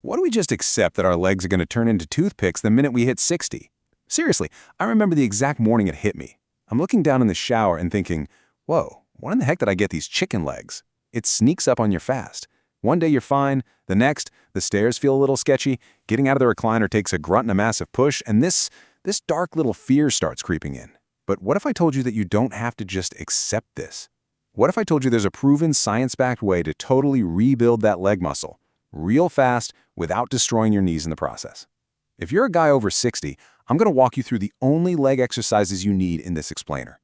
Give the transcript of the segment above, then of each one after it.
What do we just accept that our legs are going to turn into toothpicks the minute we hit 60? Seriously, I remember the exact morning it hit me. I'm looking down in the shower and thinking, whoa, when in the heck did I get these chicken legs? It sneaks up on you fast. One day you're fine, the next, the stairs feel a little sketchy, getting out of the recliner takes a grunt and a massive push, and this dark little fear starts creeping in. But what if I told you that you don't have to just accept this? What if I told you there's a proven science-backed way to totally rebuild that leg muscle, real fast, without destroying your knees in the process? If you're a guy over 60, I'm going to walk you through the only leg exercises you need in this explainer.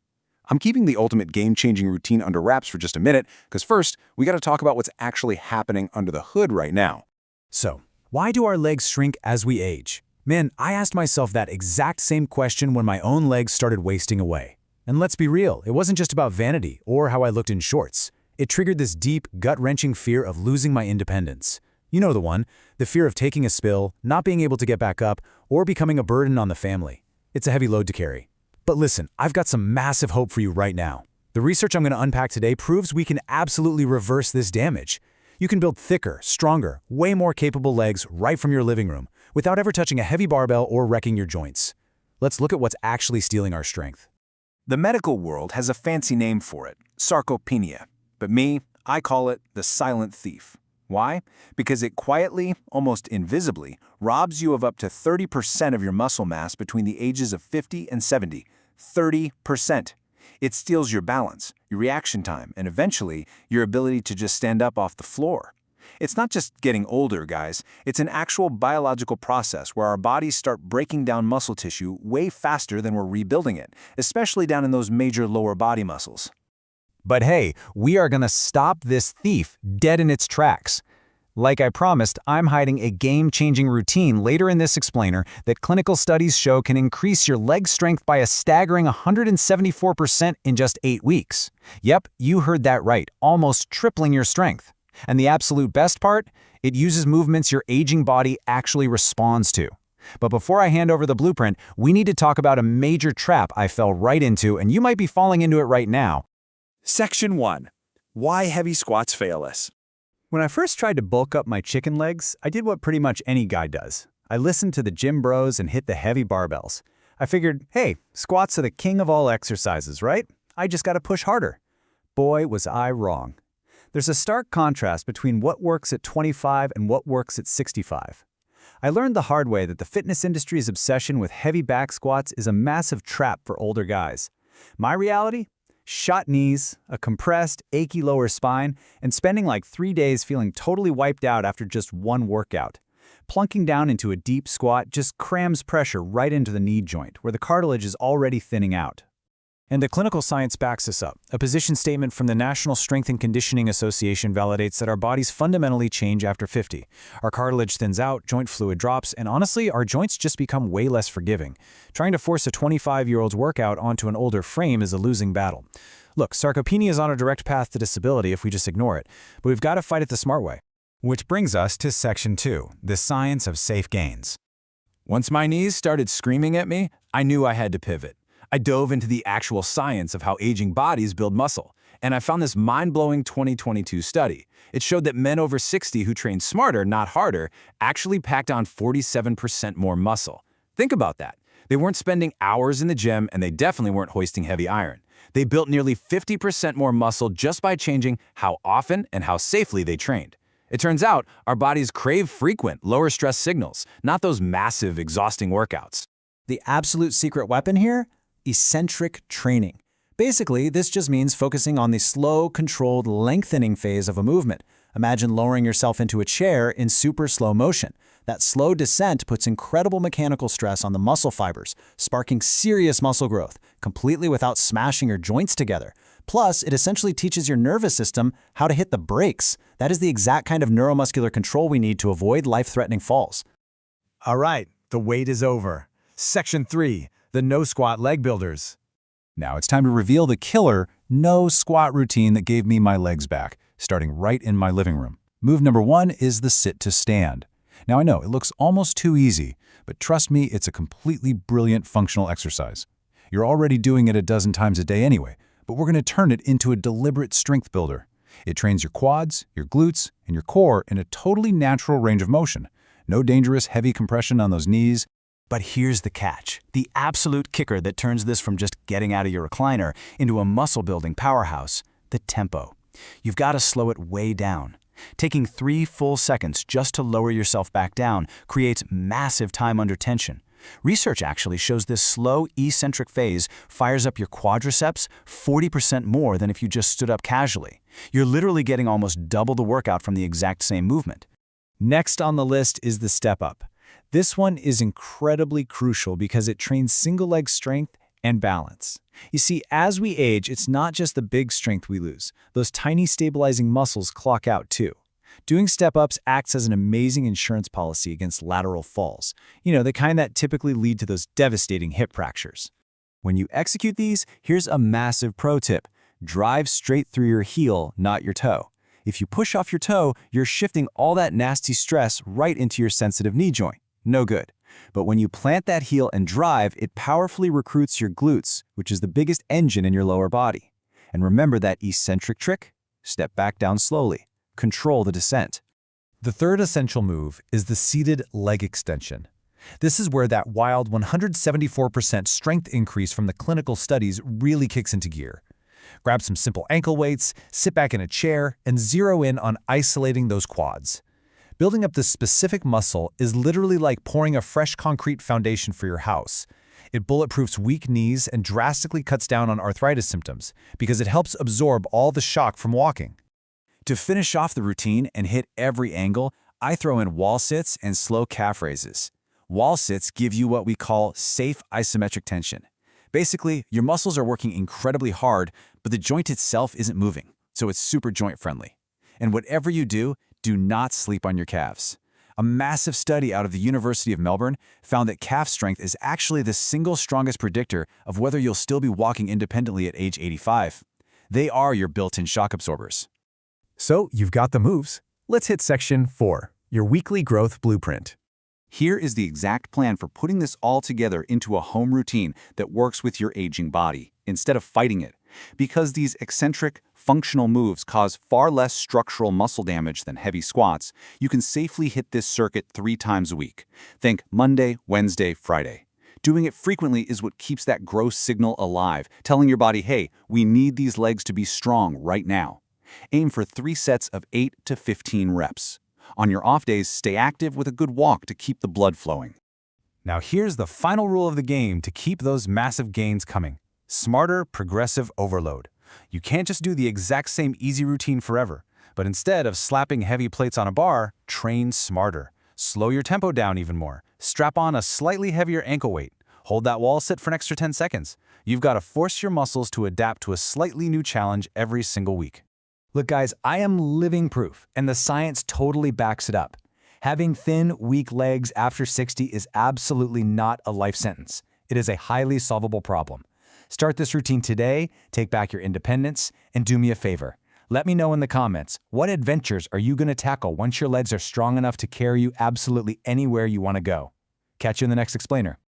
I'm keeping the ultimate game-changing routine under wraps for just a minute, because first, we got to talk about what's actually happening under the hood right now. So, why do our legs shrink as we age? Man, I asked myself that exact same question when my own legs started wasting away. And let's be real, it wasn't just about vanity or how I looked in shorts. It triggered this deep, gut-wrenching fear of losing my independence. You know the one, the fear of taking a spill, not being able to get back up, or becoming a burden on the family. It's a heavy load to carry. But listen, I've got some massive hope for you right now. The research I'm going to unpack today proves we can absolutely reverse this damage. You can build thicker, stronger, way more capable legs right from your living room, without ever touching a heavy barbell or wrecking your joints. Let's look at what's actually stealing our strength. The medical world has a fancy name for it, sarcopenia. But me, I call it the silent thief. Why? Because it quietly, almost invisibly, robs you of up to 30% of your muscle mass between the ages of 50 and 70. 30%. It steals your balance, your reaction time, and eventually, your ability to just stand up off the floor. It's not just getting older, guys. It's an actual biological process where our bodies start breaking down muscle tissue way faster than we're rebuilding it, especially down in those major lower body muscles. But hey, we are going to stop this thief dead in its tracks. Like I promised, I'm hiding a game-changing routine later in this explainer that clinical studies show can increase your leg strength by a staggering 174% in just 8 weeks. Yep, you heard that right, almost tripling your strength. And the absolute best part? It uses movements your aging body actually responds to. But before I hand over the blueprint, we need to talk about a major trap I fell right into, and you might be falling into it right now. Section 1. Why heavy squats fail us. When I first tried to bulk up my chicken legs, I did what pretty much any guy does. I listened to the gym bros and hit the heavy barbells. I figured, hey, squats are the king of all exercises, right? I just gotta push harder. Boy, was I wrong. There's a stark contrast between what works at 25 and what works at 65. I learned the hard way that the fitness industry's obsession with heavy back squats is a massive trap for older guys. My reality? Shot knees, a compressed, achy lower spine, and spending like 3 days feeling totally wiped out after just one workout. Plunking down into a deep squat just crams pressure right into the knee joint, where the cartilage is already thinning out. And the clinical science backs this up. A position statement from the National Strength and Conditioning Association validates that our bodies fundamentally change after 50. Our cartilage thins out, joint fluid drops, and honestly, our joints just become way less forgiving. Trying to force a 25-year-old's workout onto an older frame is a losing battle. Look, sarcopenia is on a direct path to disability if we just ignore it, but we've got to fight it the smart way. Which brings us to Section 2, the science of safe gains. Once my knees started screaming at me, I knew I had to pivot. I dove into the actual science of how aging bodies build muscle, and I found this mind-blowing 2022 study. It showed that men over 60 who trained smarter, not harder, actually packed on 47% more muscle. Think about that. They weren't spending hours in the gym, and they definitely weren't hoisting heavy iron. They built nearly 50% more muscle just by changing how often and how safely they trained. It turns out our bodies crave frequent, lower-stress signals, not those massive, exhausting workouts. The absolute secret weapon here? Eccentric training. Basically, this just means focusing on the slow, controlled lengthening phase of a movement. Imagine lowering yourself into a chair in super slow motion. That slow descent puts incredible mechanical stress on the muscle fibers, sparking serious muscle growth, completely without smashing your joints together. Plus, it essentially teaches your nervous system how to hit the brakes. That is the exact kind of neuromuscular control we need to avoid life-threatening falls. All right, the wait is over. Section 3, the no squat leg builders. Now it's time to reveal the killer no squat routine that gave me my legs back, starting right in my living room. Move number 1 is the sit to stand. Now I know it looks almost too easy, but trust me, it's a completely brilliant functional exercise. You're already doing it a dozen times a day anyway, but we're going to turn it into a deliberate strength builder. It trains your quads, your glutes, and your core in a totally natural range of motion, No dangerous heavy compression on those knees. But here's the catch, the absolute kicker that turns this from just getting out of your recliner into a muscle-building powerhouse, the tempo. You've got to slow it way down. Taking 3 full seconds just to lower yourself back down creates massive time under tension. Research actually shows this slow eccentric phase fires up your quadriceps 40% more than if you just stood up casually. You're literally getting almost double the workout from the exact same movement. Next on the list is the step up. This one is incredibly crucial because it trains single leg strength and balance. You see, as we age, it's not just the big strength we lose. Those tiny stabilizing muscles clock out too. Doing step-ups acts as an amazing insurance policy against lateral falls. The kind that typically lead to those devastating hip fractures. When you execute these, here's a massive pro tip. Drive straight through your heel, not your toe. If you push off your toe, you're shifting all that nasty stress right into your sensitive knee joint. No good. But when you plant that heel and drive, it powerfully recruits your glutes, which is the biggest engine in your lower body. And remember that eccentric trick? Step back down slowly. Control the descent. The third essential move is the seated leg extension. This is where that wild 174% strength increase from the clinical studies really kicks into gear. Grab some simple ankle weights, sit back in a chair, and zero in on isolating those quads. Building up this specific muscle is literally like pouring a fresh concrete foundation for your house. It bulletproofs weak knees and drastically cuts down on arthritis symptoms because it helps absorb all the shock from walking. To finish off the routine and hit every angle, I throw in wall sits and slow calf raises. Wall sits give you what we call safe isometric tension. Basically, your muscles are working incredibly hard, but the joint itself isn't moving, so it's super joint friendly. And whatever you do not sleep on your calves. A massive study out of the University of Melbourne found that calf strength is actually the single strongest predictor of whether you'll still be walking independently at age 85. They are your built-in shock absorbers. So you've got the moves. Let's hit section 4, your weekly growth blueprint. Here is the exact plan for putting this all together into a home routine that works with your aging body, instead of fighting it. Because these eccentric, functional moves cause far less structural muscle damage than heavy squats, you can safely hit this circuit 3 times a week. Think Monday, Wednesday, Friday. Doing it frequently is what keeps that growth signal alive, telling your body, hey, we need these legs to be strong right now. Aim for 3 sets of 8 to 15 reps. On your off days, stay active with a good walk to keep the blood flowing. Now here's the final rule of the game to keep those massive gains coming. Smarter, progressive overload. You can't just do the exact same easy routine forever, but instead of slapping heavy plates on a bar, train smarter. Slow your tempo down even more. Strap on a slightly heavier ankle weight. Hold that wall sit for an extra 10 seconds. You've got to force your muscles to adapt to a slightly new challenge every single week. Look guys, I am living proof, and the science totally backs it up. Having thin, weak legs after 60 is absolutely not a life sentence. It is a highly solvable problem. Start this routine today, take back your independence, and do me a favor. Let me know in the comments, what adventures are you going to tackle once your legs are strong enough to carry you absolutely anywhere you want to go? Catch you in the next explainer.